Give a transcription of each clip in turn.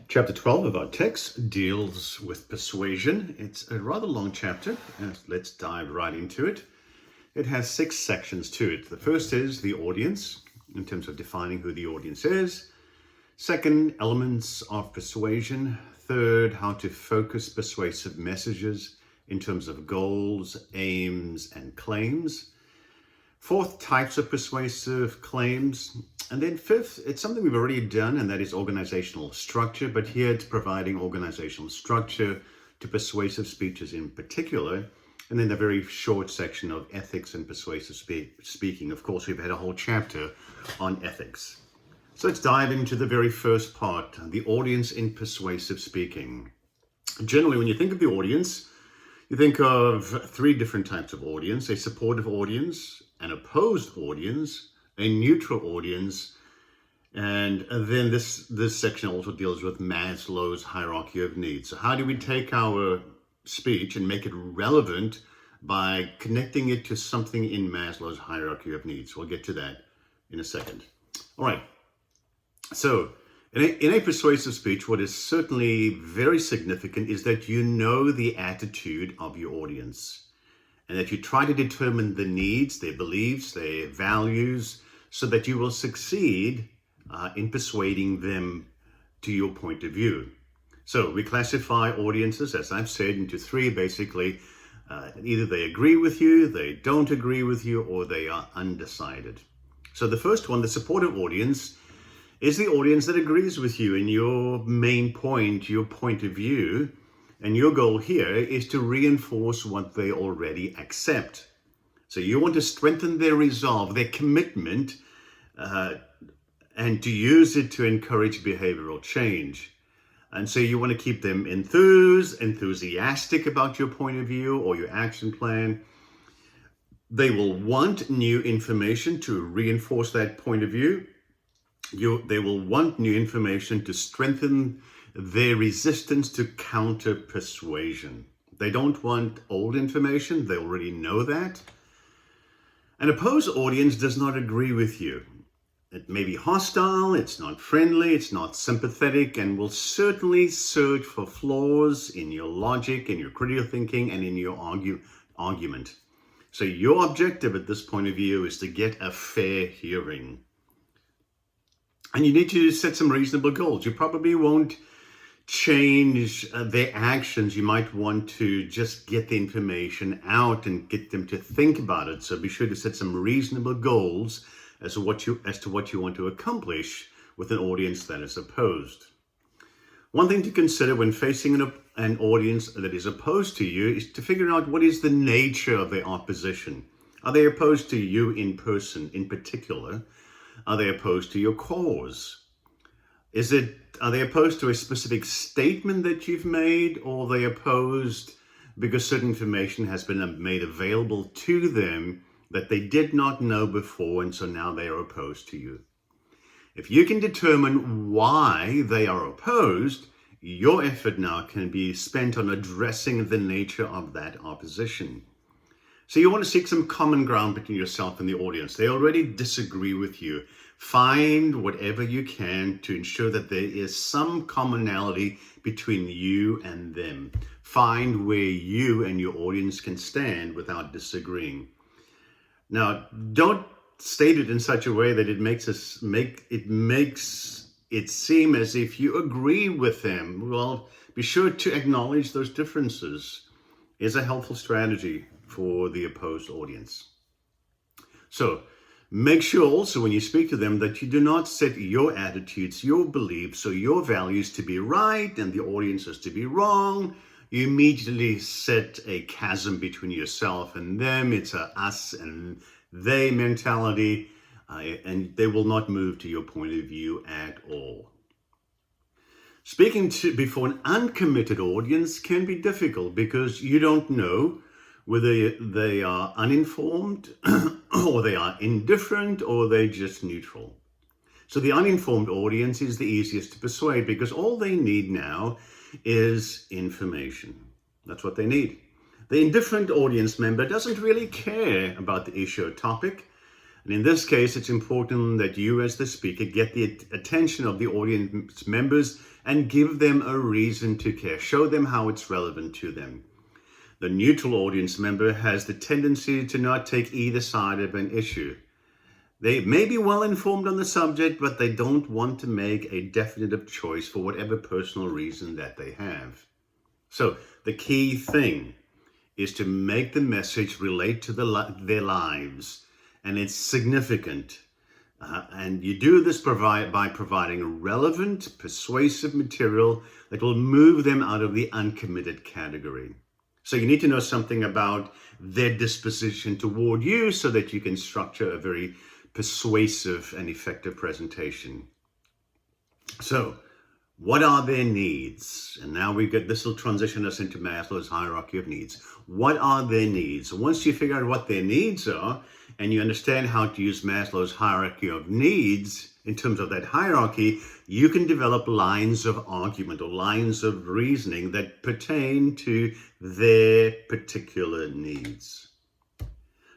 Chapter 12 of our text deals with persuasion. It's a rather long chapter, and let's dive right into it. It has 6 sections to it. The first is the audience, in terms of defining who the audience is. Second, elements of persuasion. Third, how to focus persuasive messages in terms of goals, aims, and claims. Fourth, types of persuasive claims. And then fifth, it's something we've already done, and that is organizational structure. But here it's providing organizational structure to persuasive speeches in particular. And then the very short section of ethics and persuasive speaking. Of course, we've had a whole chapter on ethics. So let's dive into the very first part, the audience in persuasive speaking. Generally, when you think of the audience, you think of 3 different types of audience: a supportive audience, an opposed audience, a neutral audience, and then this section also deals with Maslow's hierarchy of needs. So how do we take our speech and make it relevant by connecting it to something in Maslow's hierarchy of needs? We'll get to that in a second. All right. So in a persuasive speech, what is certainly very significant is that you know the attitude of your audience, and that you try to determine the needs, their beliefs, their values, so that you will succeed in persuading them to your point of view. So we classify audiences, as I've said, into 3 basically. Either they agree with you, they don't agree with you, or they are undecided. So the first one, the supportive audience, is the audience that agrees with you in your main point, your point of view. And your goal here is to reinforce what they already accept. So you want to strengthen their resolve, their commitment, and to use it to encourage behavioral change. And so you want to keep them enthusiastic about your point of view or your action plan. They will want new information to reinforce that point of view. They will want new information to strengthen their resistance to counter persuasion. They don't want old information. They already know that. An opposed audience does not agree with you. It may be hostile, it's not friendly, it's not sympathetic, and will certainly search for flaws in your logic, in your critical thinking, and in your argument. So your objective at this point of view is to get a fair hearing. And you need to set some reasonable goals. You probably won't change their actions. You might want to just get the information out and get them to think about it. So be sure to set some reasonable goals as to what you want to accomplish with an audience that is opposed. One thing to consider when facing an audience that is opposed to you is to figure out what is the nature of their opposition. Are they opposed to you in person in particular? Are they opposed to your cause? Are they opposed to a specific statement that you've made, or are they opposed because certain information has been made available to them that they did not know before, and so now they are opposed to you? If you can determine why they are opposed, your effort now can be spent on addressing the nature of that opposition. So you want to seek some common ground between yourself and the audience. They already disagree with you. Find whatever you can to ensure that there is some commonality between you and them. Find where you and your audience can stand without disagreeing. Now, don't state it in such a way that it makes it seem as if you agree with them. Well, be sure to acknowledge those differences. Is a helpful strategy for the opposed audience. So make sure also when you speak to them that you do not set your attitudes, your beliefs, or your values to be right and the audience is to be wrong. You immediately set a chasm between yourself and them. It's a us and they mentality, and they will not move to your point of view at all. Speaking before an uncommitted audience can be difficult because you don't know whether they are uninformed or they are indifferent or they're just neutral. So the uninformed audience is the easiest to persuade because all they need now is information. That's what they need. The indifferent audience member doesn't really care about the issue or topic, And in this case, it's important that you as the speaker get the attention of the audience members and give them a reason to care. Show them how it's relevant to them. The neutral audience member has the tendency to not take either side of an issue. They may be well informed on the subject, but they don't want to make a definitive choice for whatever personal reason that they have. So the key thing is to make the message relate to their lives, and it's significant. And you do this by providing relevant, persuasive material that will move them out of the uncommitted category. So you need to know something about their disposition toward you so that you can structure a very persuasive and effective presentation. So what are their needs? And now this will transition us into Maslow's hierarchy of needs. What are their needs? Once you figure out what their needs are, and you understand how to use Maslow's hierarchy of needs in terms of that hierarchy, you can develop lines of argument or lines of reasoning that pertain to their particular needs.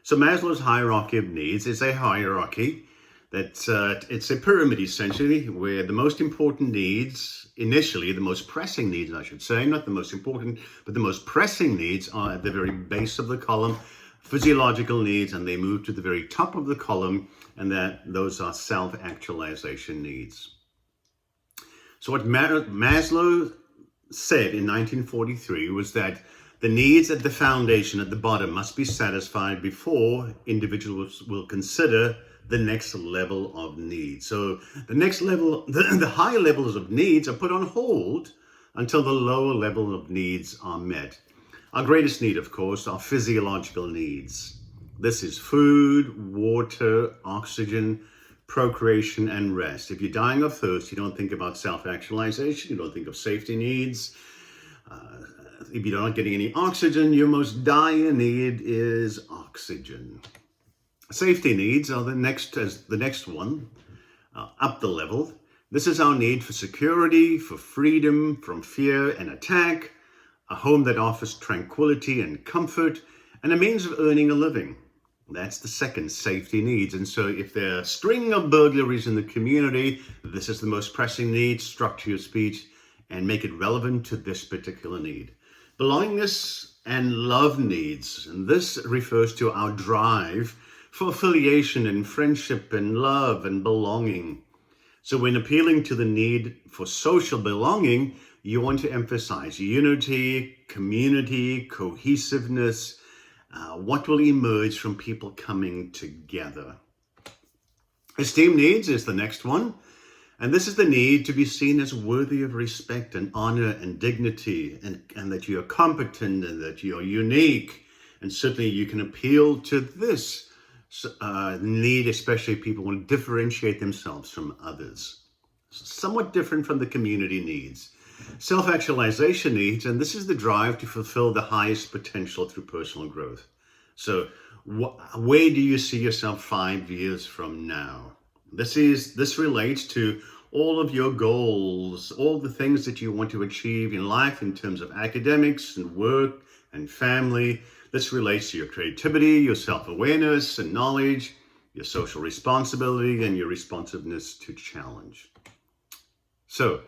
So Maslow's hierarchy of needs is a hierarchy that it's a pyramid essentially, where the most important needs, initially the most pressing needs I should say, not the most important, but the most pressing needs are at the very base of the column, physiological needs, and they move to the very top of the column, and those are self-actualization needs. So what Maslow said in 1943 was that the needs at the foundation, at the bottom, must be satisfied before individuals will consider the next level of needs. So the next level, the higher levels of needs are put on hold until the lower level of needs are met. Our greatest need, of course, are physiological needs. This is food, water, oxygen, procreation, and rest. If you're dying of thirst, you don't think about self-actualization, you don't think of safety needs. If you're not getting any oxygen, your most dire need is oxygen. Safety needs are the next one, up the level. This is our need for security, for freedom from fear and attack, a home that offers tranquility and comfort, and a means of earning a living. That's the second, safety needs. And so if there are a string of burglaries in the community, this is the most pressing need. Structure your speech and make it relevant to this particular need. Belongingness and love needs, and this refers to our drive for affiliation and friendship and love and belonging. So when appealing to the need for social belonging, you want to emphasize unity, community, cohesiveness, what will emerge from people coming together. Esteem needs is the next one. And this is the need to be seen as worthy of respect and honor and dignity, and that you are competent and that you are unique. And certainly you can appeal to this need, especially if people want to differentiate themselves from others. Somewhat different from the community needs. Self-actualization needs, and this is the drive to fulfill the highest potential through personal growth. So where do you see yourself 5 years from now? This relates to all of your goals, all the things that you want to achieve in life in terms of academics and work and family. This relates to your creativity, your self-awareness and knowledge, your social responsibility, and your responsiveness to challenge. So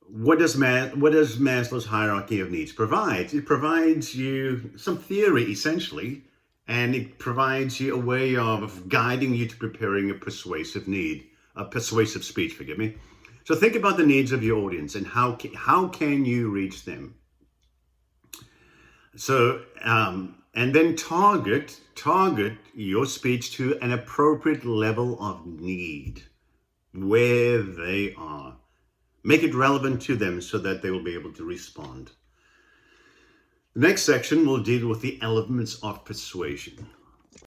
what does Maslow's hierarchy of needs provide? It provides you some theory, essentially, and it provides you a way of guiding you to preparing a persuasive speech, forgive me. So think about the needs of your audience and how can you reach them? So, and then target your speech to an appropriate level of need, where they are. Make it relevant to them so that they will be able to respond. The next section will deal with the elements of persuasion.